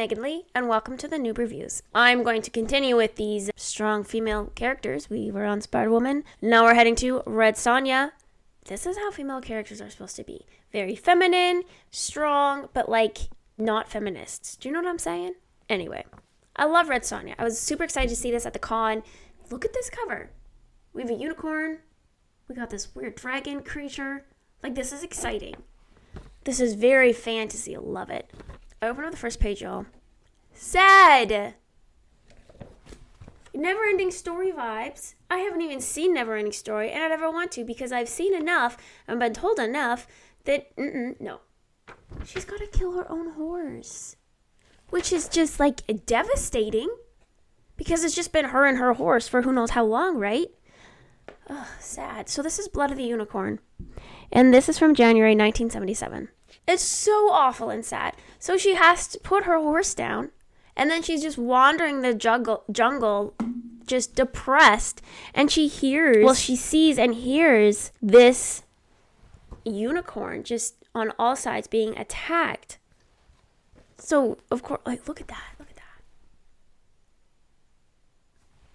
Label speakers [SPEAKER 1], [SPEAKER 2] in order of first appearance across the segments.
[SPEAKER 1] Megan Lee, and welcome to the Noob Reviews. I'm going to continue with these strong female characters. We were on Spider-Woman. Now we're heading to Red Sonja. This is how female characters are supposed to be. Very feminine, strong, but like not feminists. Do you know what I'm saying? Anyway, I love Red Sonja. I was super excited to see this at the con. Look at this cover. We have a unicorn. We got this weird dragon creature. Like, this is exciting. This is very fantasy. I love it. I open up the first page, y'all. Sad. Never-ending story vibes. I haven't even seen Never-ending Story, and I never want to because I've seen enough and been told enough that, no. She's got to kill her own horse, which is just, like, devastating because it's just been her and her horse for who knows how long, right? Ugh, sad. So this is Blood of the Unicorn, and this is from January 1977. It's so awful and sad. So she has to put her horse down, and then she's just wandering the jungle, just depressed, and she sees and hears this unicorn just on all sides being attacked. So, of course, like, look at that.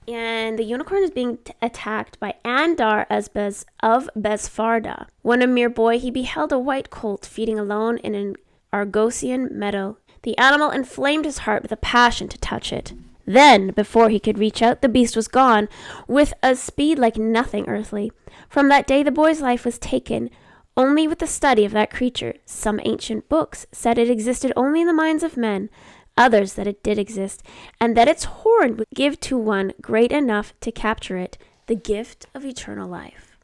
[SPEAKER 1] And the unicorn is being attacked by Andar Esbez of Besfarda. When a mere boy, he beheld a white colt feeding alone in an Argosian meadow. The animal inflamed his heart with a passion to touch it. Then, before he could reach out, the beast was gone, with a speed like nothing earthly. From that day, the boy's life was taken only with the study of that creature. Some ancient books said it existed only in the minds of men, others that it did exist, and that its horn would give to one great enough to capture it, the gift of eternal life.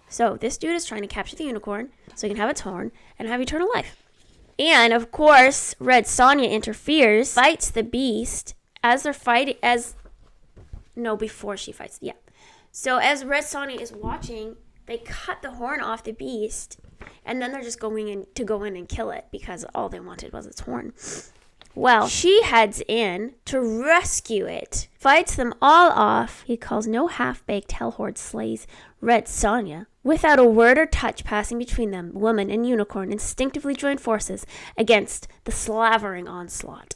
[SPEAKER 1] So this dude is trying to capture the unicorn so he can have its horn and have eternal life. And of course, Red Sonja interferes, fights the beast as they're fighting, before she fights, yeah. So as Red Sonja is watching, they cut the horn off the beast, and then they're just going in and kill it because all they wanted was its horn. Well, she heads in to rescue it, fights them all off. He calls no half-baked hellhorde slays Red Sonja. Without a word or touch passing between them, woman and unicorn instinctively join forces against the slavering onslaught.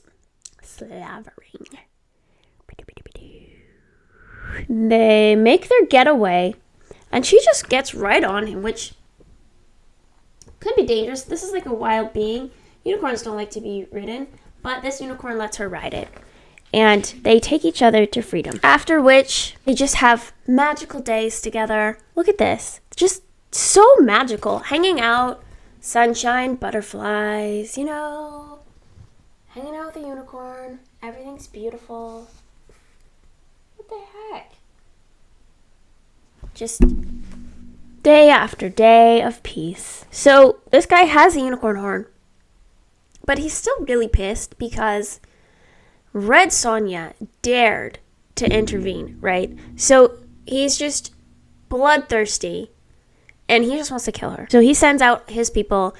[SPEAKER 1] Slavering. They make their getaway, and she just gets right on him, which could be dangerous. This is like a wild being. Unicorns don't like to be ridden. But this unicorn lets her ride it. And they take each other to freedom. After which, they just have magical days together. Look at this. Just so magical. Hanging out, sunshine, butterflies, hanging out with a unicorn. Everything's beautiful. What the heck? Just day after day of peace. So this guy has a unicorn horn. But he's still really pissed because Red Sonja dared to intervene, right? So he's just bloodthirsty, and he just wants to kill her. So he sends out his people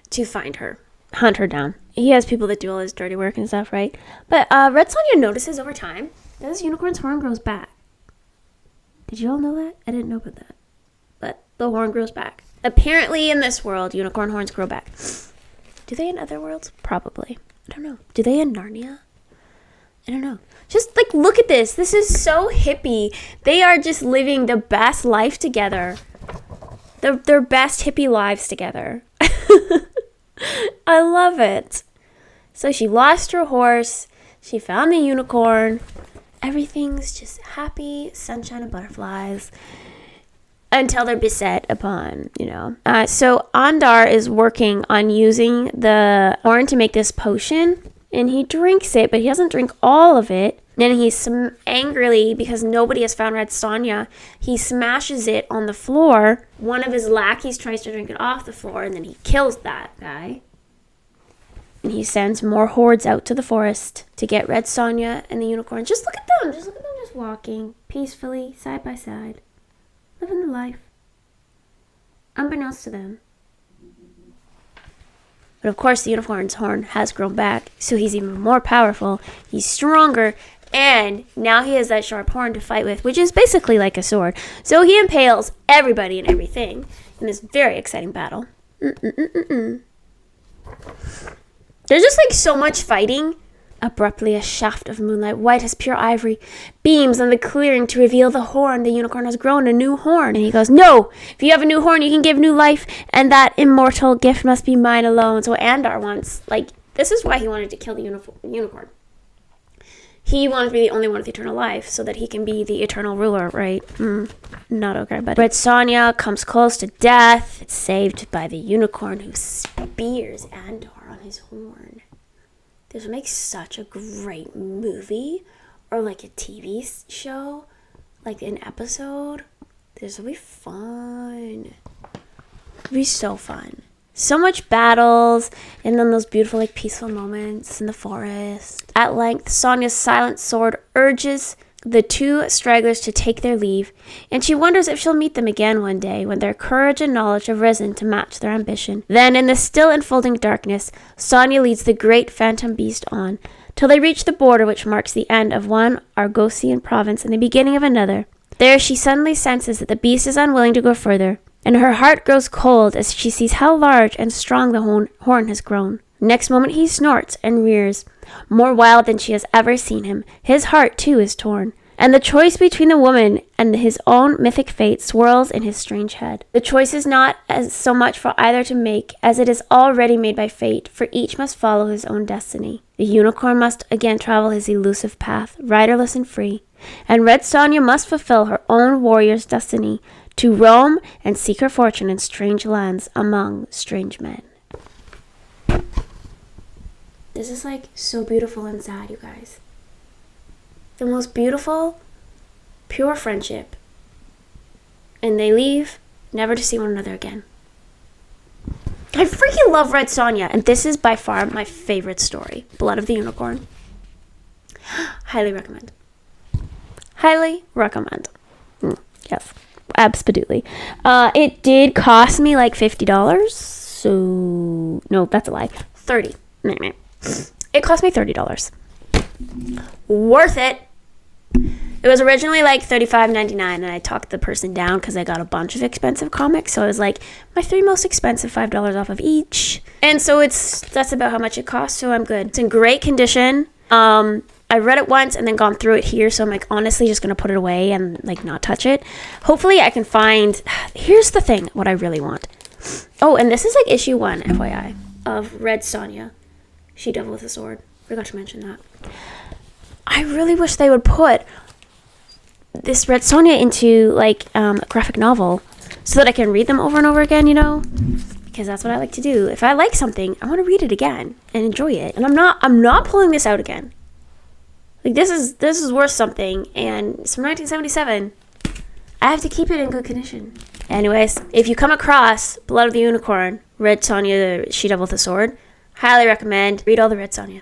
[SPEAKER 1] to find her, hunt her down. He has people that do all his dirty work and stuff, right? But Red Sonja notices over time that this unicorn's horn grows back. Did you all know that? I didn't know about that. But the horn grows back. Apparently in this world, unicorn horns grow back. Do they in other worlds? Probably. I don't know. Do they in Narnia? I don't know. Just, like, look at this. This is so hippie. They are just living the best life together. Their best hippie lives together. I love it. So she lost her horse. She found the unicorn. Everything's just happy, sunshine and butterflies. Until they're beset upon, So Andar is working on using the horn to make this potion. And he drinks it, but he doesn't drink all of it. Then he's angrily, because nobody has found Red Sonja, he smashes it on the floor. One of his lackeys tries to drink it off the floor, and then he kills that guy. And he sends more hordes out to the forest to get Red Sonja and the unicorn. Just look at them. Just walking peacefully, side by side. Living the life. Unbeknownst to them. But of course, the unicorn's horn has grown back, so he's even more powerful. He's stronger, and now he has that sharp horn to fight with, which is basically like a sword. So he impales everybody and everything in this very exciting battle. There's just like so much fighting Abruptly, a shaft of moonlight, white as pure ivory, beams on the clearing to reveal the horn. The unicorn has grown a new horn. And he goes, no, if you have a new horn, you can give new life, and that immortal gift must be mine alone. So Andar wants, this is why he wanted to kill the unicorn. He wanted to be the only one with eternal life so that he can be the eternal ruler, right? Not okay, but Red Sonja comes close to death. It's saved by the unicorn who spears Andar on his horn. This would make such a great movie or like a TV show, like an episode. This would be fun. It'd be so fun. So much battles and then those beautiful peaceful moments in the forest. At length, Sonja's silent sword urges the two stragglers to take their leave, and she wonders if she'll meet them again one day when their courage and knowledge have risen to match their ambition. Then, in the still enfolding darkness, Sonja leads the great phantom beast on, till they reach the border which marks the end of one Argosian province and the beginning of another. There she suddenly senses that the beast is unwilling to go further, and her heart grows cold as she sees how large and strong the horn has grown. Next moment he snorts and rears, more wild than she has ever seen him. His heart, too, is torn, and the choice between the woman and his own mythic fate swirls in his strange head. The choice is not as so much for either to make as it is already made by fate, for each must follow his own destiny. The unicorn must again travel his elusive path, riderless and free, and Red Sonja must fulfill her own warrior's destiny, to roam and seek her fortune in strange lands among strange men. This is so beautiful and sad, you guys. The most beautiful, pure friendship. And they leave, never to see one another again. I freaking love Red Sonja, and this is by far my favorite story. Blood of the Unicorn. Highly recommend. Highly recommend. Yes, absolutely. It did cost me $50. So, no, that's a lie. 30. It cost me $30. Worth it. It was originally $35.99, and I talked the person down because I got a bunch of expensive comics. So I was my 3 most expensive $5 off of each. And so that's about how much it cost. So I'm good. It's in great condition. I read it once and then gone through it here. So I'm honestly just going to put it away and not touch it. Hopefully I can find, here's the thing, what I really want. Oh, and this is issue 1, FYI, of Red Sonja. She-Devil with a Sword. Forgot to mention that. I really wish they would put this Red Sonja into a graphic novel so that I can read them over and over again, because that's what I like to do. If I like something, I want to read it again and enjoy it. And I'm not pulling this out again. This is worth something, and it's from 1977. I have to keep it in good condition. Anyways, if you come across Blood of the Unicorn, Red Sonja, the She-Devil with a Sword, highly recommend. Read all the Red Sonja.